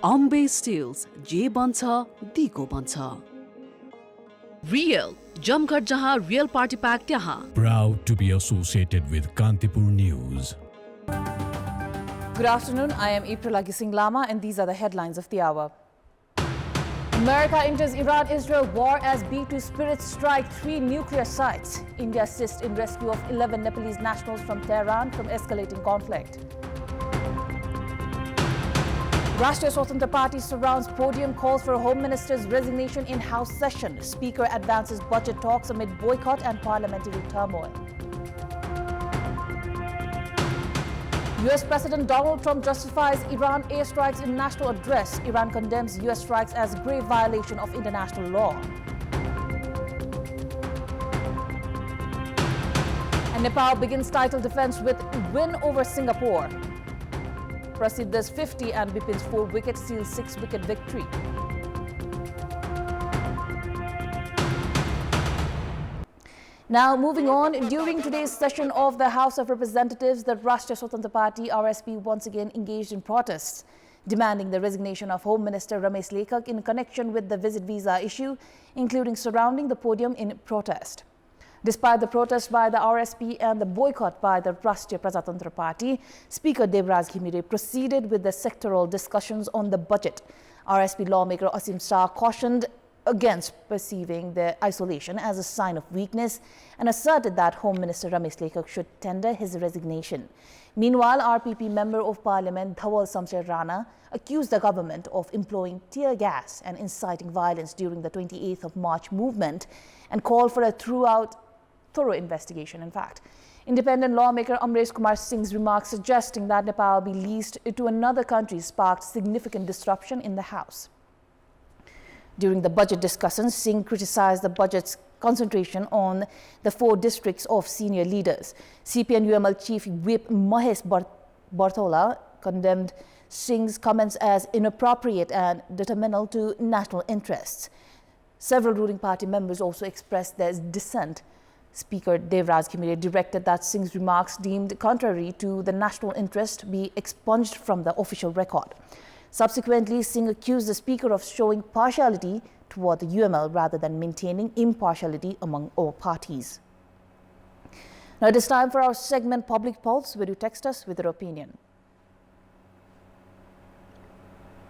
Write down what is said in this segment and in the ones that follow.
Ambe Steels, J Bancha, Diko Bancha. Real, Jamghar Jahan, Real Party Pack Tyahan. Proud to be associated with Kantipur News. Good afternoon, I am April Agising Lama and these are the headlines of the hour. America enters Iran-Israel war as B-2 Spirits strike 3 nuclear sites. India assists in rescue of 11 Nepalese nationals from Tehran from escalating conflict. Rashtriya Swatantra Party surrounds podium, calls for Home Minister's resignation in House session. Speaker advances budget talks amid boycott and parliamentary turmoil. US President Donald Trump justifies Iran airstrikes in national address. Iran condemns US strikes as grave violation of international law. And Nepal begins title defense with win over Singapore. Prasidha's 50 and Bipin's 4-wicket seals 6-wicket victory. Now, moving on, during today's session of the House of Representatives, the Rashtriya Swatantra Party, RSP, once again engaged in protests, demanding the resignation of Home Minister Ramesh Lekhak in connection with the visit visa issue, including surrounding the podium in protest. Despite the protest by the RSP and the boycott by the Rashtriya Prajatantra Party, Speaker Devraj Ghimire proceeded with the sectoral discussions on the budget. RSP lawmaker Asim Shah cautioned against perceiving the isolation as a sign of weakness and asserted that Home Minister Ramesh Lekhak should tender his resignation. Meanwhile, RPP Member of Parliament Dhawal Samsher Rana accused the government of employing tear gas and inciting violence during the 28th of March movement and called for a thorough investigation, in fact. Independent lawmaker Amresh Kumar Singh's remarks suggesting that Nepal be leased to another country sparked significant disruption in the House. During the budget discussions, Singh criticized the budget's concentration on the 4 districts of senior leaders. CPN-UML Chief Whip Mahesh Barthola condemned Singh's comments as inappropriate and detrimental to national interests. Several ruling party members also expressed their dissent. Speaker Devraj Ghimire directed that Singh's remarks deemed contrary to the national interest be expunged from the official record. Subsequently, Singh accused the Speaker of showing partiality toward the UML rather than maintaining impartiality among all parties. Now it is time for our segment Public Pulse, where you text us with your opinion.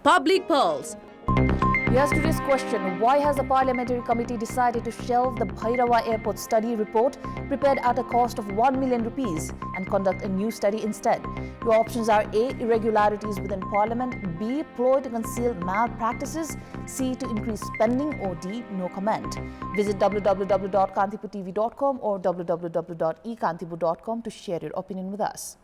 Public Pulse. Yesterday's question: why has the Parliamentary Committee decided to shelve the Bhairawa Airport study report prepared at a cost of 1 million rupees and conduct a new study instead? Your options are A. Irregularities within Parliament, B. Ploy to conceal malpractices, C. To increase spending, or D. No comment. Visit www.kantipurtv.com or www.ekantipur.com to share your opinion with us.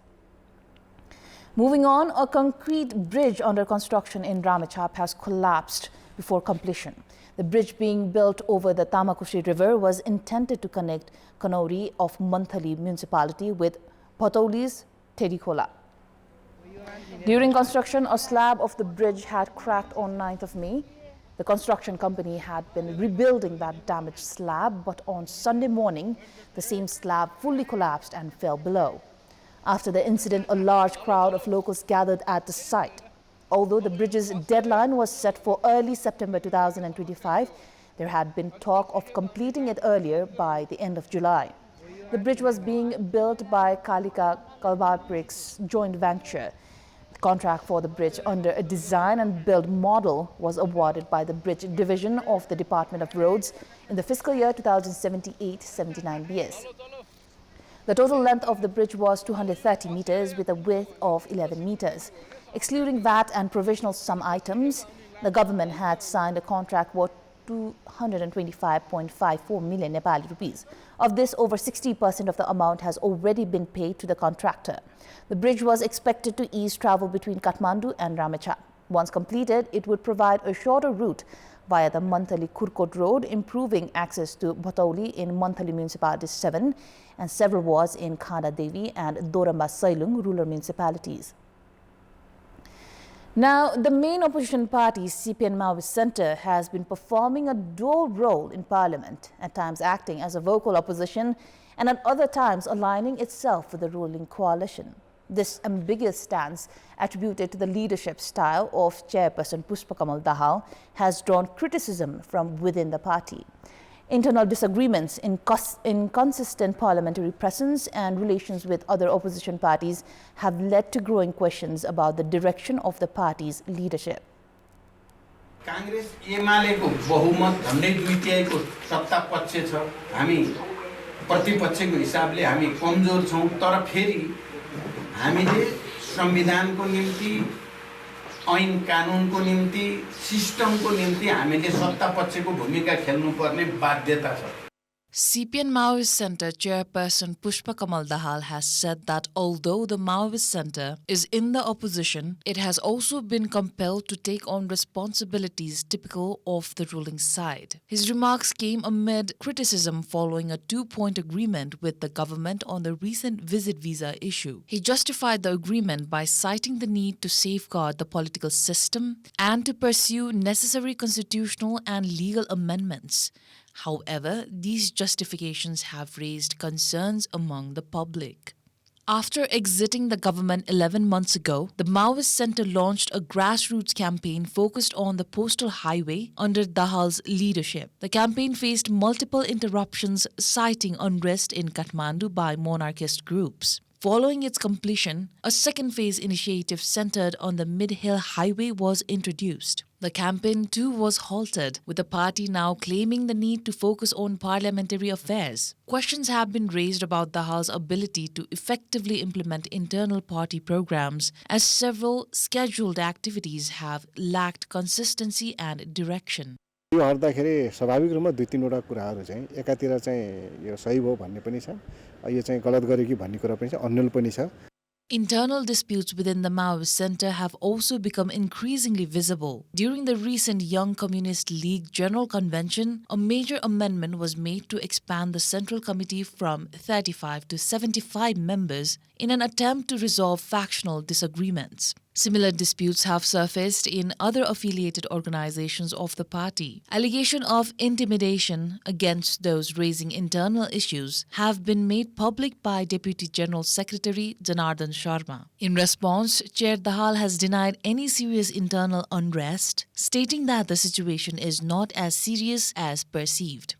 Moving on, a concrete bridge under construction in Ramechhap has collapsed before completion. The bridge being built over the Tamakushi River was intended to connect Kanauri of Manthali municipality with Bhatauli's Tedikola. During construction, a slab of the bridge had cracked on 9th of May. The construction company had been rebuilding that damaged slab, but on Sunday morning, the same slab fully collapsed and fell below. After the incident, a large crowd of locals gathered at the site. Although the bridge's deadline was set for early September 2025, there had been talk of completing it earlier by the end of July. The bridge was being built by Kalika Kalvar Bricks joint venture. The contract for the bridge under a design and build model was awarded by the Bridge Division of the Department of Roads in the fiscal year 2078-79 BS. The total length of the bridge was 230 meters with a width of 11 meters. Excluding VAT and provisional sum items, the government had signed a contract worth 225.54 million Nepali rupees. Of this, over 60% of the amount has already been paid to the contractor. The bridge was expected to ease travel between Kathmandu and Ramechhap. Once completed, it would provide a shorter route via the Manthali Kurkot Road, improving access to Bhatauli in Manthali Municipality 7 and several wards in Khada Devi and Doramba Sailung rural municipalities. Now, the main opposition party, CPN Maoist Centre, has been performing a dual role in Parliament, at times acting as a vocal opposition and at other times aligning itself with the ruling coalition. This ambiguous stance, attributed to the leadership style of Chairperson Pushpa Kamal Dahal, has drawn criticism from within the party. Internal disagreements, inconsistent parliamentary presence and relations with other opposition parties have led to growing questions about the direction of the party's leadership. Congress एमालेको बहुमत भन्ने दुई तिहाईको सत्ता पक्ष छ हामी प्रतिपक्षको हिसाबले हामी कमजोर छौं तर फेरि हामीले संविधानको निम्ति ऐन कानुनको निम्ति सिस्टमको निम्ति हामीले सत्ता पक्षको भूमिका खेल्नुपर्ने बाध्यता छ CPN Maoist Center Chairperson Pushpa Kamal Dahal has said that although the Maoist Center is in the opposition, it has also been compelled to take on responsibilities typical of the ruling side. His remarks came amid criticism following a two-point agreement with the government on the recent visit visa issue. He justified the agreement by citing the need to safeguard the political system and to pursue necessary constitutional and legal amendments. However, these justifications have raised concerns among the public. After exiting the government 11 months ago, the Maoist Center launched a grassroots campaign focused on the postal highway under Dahal's leadership. The campaign faced multiple interruptions, citing unrest in Kathmandu by monarchist groups. Following its completion, a second phase initiative centered on the Mid-Hill Highway was introduced. The campaign too was halted, with the party now claiming the need to focus on parliamentary affairs. Questions have been raised about Dahal's ability to effectively implement internal party programs, as several scheduled activities have lacked consistency and direction. यो हर्दाखेरि स्वाभाविक रूपमा दुई तीनवटा कुराहरू चाहिँ एकातिर चाहिँ यो सही हो भन्ने पनि छ यो चाहिँ गलत गर्यो कि भन्ने कुरा पनि छ अन्यल पनि छ Internal disputes within the Maoist Center have also become increasingly visible. During the recent Young Communist League General Convention, a major amendment was made to expand the Central Committee from 35 to 75 members in an attempt to resolve factional disagreements. Similar disputes have surfaced in other affiliated organizations of the party. Allegations of intimidation against those raising internal issues have been made public by Deputy General Secretary Janardhan Sharma. In response, Chair Dahal has denied any serious internal unrest, stating that the situation is not as serious as perceived.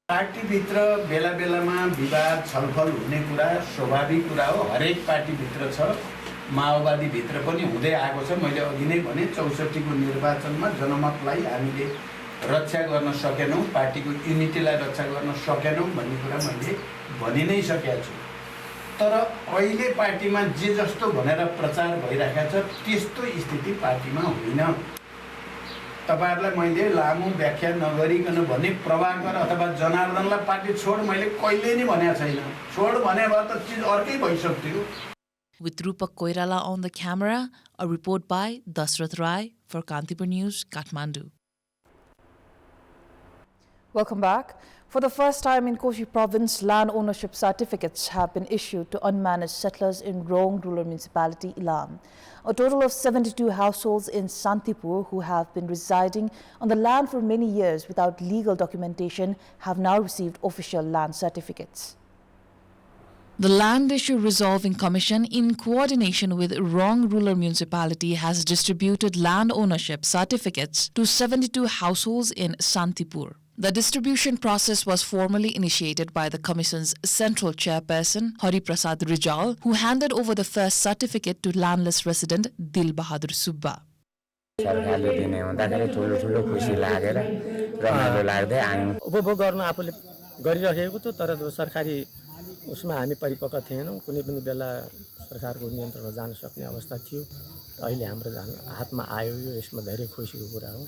Party भित्र बेला बेलामा विवाद छलफल हुने कुरा स्वाभाविक कुरा हो हरेक पार्टी भित्र छ माओवादी भित्र पनि हुँदै आएको छ मैले अघि नै भने 64 को निर्वाचनमा जनमतलाई हामीले रक्षा गर्न सकेनौं पार्टीको युनिटीलाई रक्षा गर्न सकेनौं भन्ने कुरा मैले भनि नै सकेको छु तर अहिले पार्टीमा जे जस्तो भनेर प्रचार भइराखेको छ त्यस्तो स्थिति पार्टीमा होइन तपाईहरुलाई मैले लामो व्याख्या नगरिकन भने प्रभाकर अथवा जनार्दनलाई पार्टी छोड मैले कहिले नि भनेको छैन छोड भने भए त चीज अर्कै भइसक्थ्यो With Rupak Koirala on the camera, a report by Dasrath Rai for Kantipur News, Kathmandu. Welcome back. For the first time in Koshi province, land ownership certificates have been issued to unmanaged settlers in Rong Rural Municipality, Ilam. A total of 72 households in Santipur who have been residing on the land for many years without legal documentation have now received official land certificates. The Land Issue Resolving Commission, in coordination with Rong Rural Municipality, has distributed land ownership certificates to 72 households in Santipur. The distribution process was formally initiated by the Commission's Central Chairperson, Hari Prasad Rijal, who handed over the first certificate to landless resident Dil Bahadur Subba. सरकारले दिने हुँदाखेरि ठुलो ठुलो खुसी लागेर रमाइलो लाग्दै आयौं उपभोग गर्न आफूले गरिरहेको छु तर सरकारी उसमा हामी परिपक्व थिएनौं कुनै पनि बेला सरकारको नियन्त्रणमा जान सक्ने अवस्था थियो अहिले हाम्रो हातमा आयो यो यसमा धेरै खुसीको कुरा हो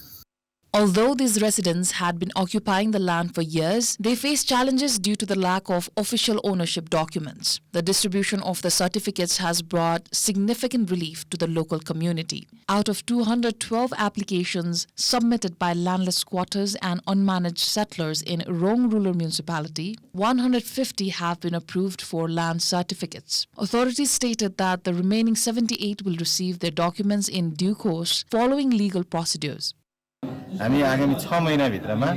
Although these residents had been occupying the land for years, they faced challenges due to the lack of official ownership documents. The distribution of the certificates has brought significant relief to the local community. Out of 212 applications submitted by landless squatters and unmanaged settlers in Rong Rural Municipality, 150 have been approved for land certificates. Authorities stated that the remaining 78 will receive their documents in due course following legal procedures. हामी आगामी 6 महिना भित्रमा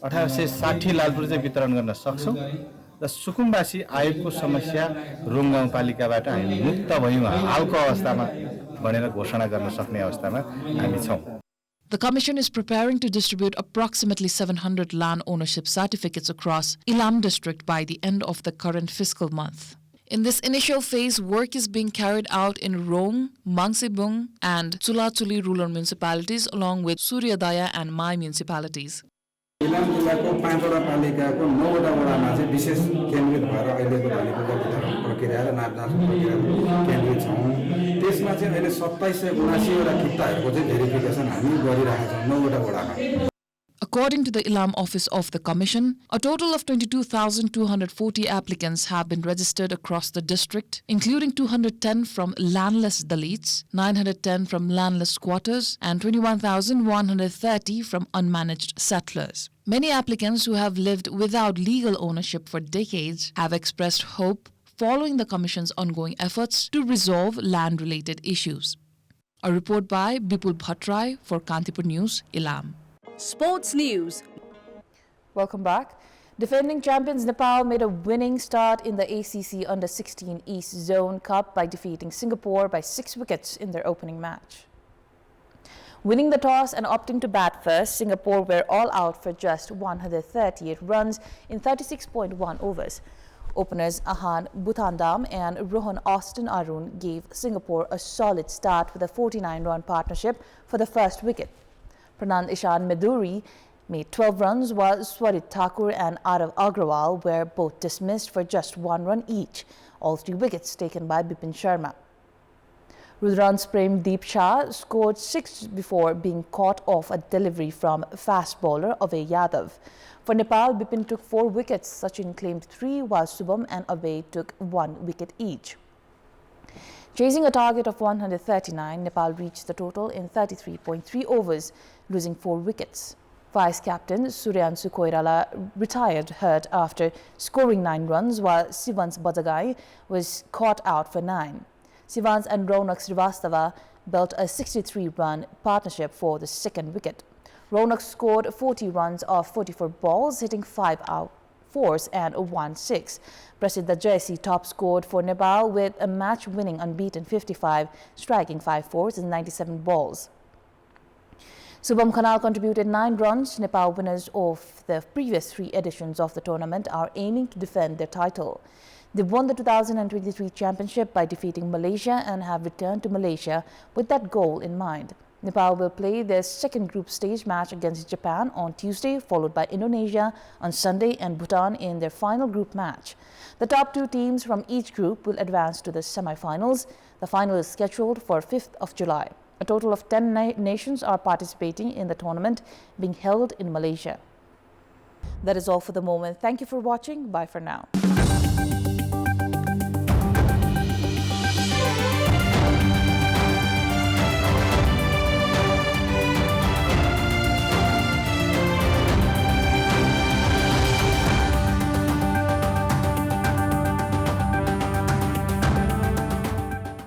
1860 लालपुर चाहिँ वितरण गर्न सक्छौं र सुकुम्बासी आयोगको समस्या रोङ गाउँपालिकाबाट हामी मुक्त भयौँ हालको अवस्थामा भनेर घोषणा गर्न सक्ने अवस्थामा हामी छौँ। The Commission is preparing to distribute approximately 700 land ownership certificates across Ilam district by the end of the current fiscal month. In this initial phase, work is being carried out in Rong, Mangsibung and Chulachuli rural municipalities along with Suryadaya and Mai municipalities. Ilam जिल्लाको 5वटा पालिकाको 9वटा वडामा चाहिँ विशेष केन्द्रित भएर अहिलेको ढलिपुका वितरण प्रक्रिया र नापजाँच प्रक्रिया केन्द्रित छौँ। त्यसमा चाहिँ अहिले 2779 वटा किताहरूको चाहिँ भेरिफिकेसन हामी गरिरहेका छौँ 9वटा वडामा। According to the Ilam office of the Commission, a total of 22,240 applicants have been registered across the district, including 210 from landless Dalits, 910 from landless squatters, and 21,130 from unmanaged settlers. Many applicants who have lived without legal ownership for decades have expressed hope following the Commission's ongoing efforts to resolve land-related issues. A report by Bipul Bhattrai for Kantipur News, Ilam. Sports News. Welcome back. Defending champions Nepal made a winning start in the ACC Under-16 East Zone Cup by defeating Singapore by 6 wickets in their opening match. Winning the toss and opting to bat first, Singapore were all out for just 138 runs in 36.1 overs. Openers Ahan Buthandam and Rohan Austin Arun gave Singapore a solid start with a 49-run partnership for the first wicket. Pranand Ishan Meduri made 12 runs while Swarit Thakur and Arav Agrawal were both dismissed for just 1 run each, all 3 wickets taken by Bipin Sharma. Rudran's Prem Deep Shah scored 6 before being caught off a delivery from fast bowler Avay Yadav. For Nepal, Bipin took 4 wickets, Sachin claimed 3 while Subham and Avay took 1 wicket each. Chasing a target of 139, Nepal reached the total in 33.3 overs, losing 4 wickets. Vice captain Suryansu Koirala retired hurt after scoring 9 runs, while Sivans Badagai was caught out for 9. Sivans and Ronak Srivastava built a 63-run partnership for the second wicket. Ronak scored 40 runs off 44 balls, hitting 5 out. 4s and 1 6. Prasiddha Jaisi top scored for Nepal with a match-winning unbeaten 55, striking 5 4s and 97 balls. Subham Khanal contributed 9 runs. Nepal, winners of the previous 3 editions of the tournament, are aiming to defend their title. They won the 2023 championship by defeating Malaysia and have returned to Malaysia with that goal in mind. Nepal will play their second group stage match against Japan on Tuesday, followed by Indonesia on Sunday and Bhutan in their final group match. The top 2 teams from each group will advance to the semi-finals. The final is scheduled for 5th of July. A total of 10 nations are participating in the tournament being held in Malaysia. That is all for the moment. Thank you for watching. Bye for now.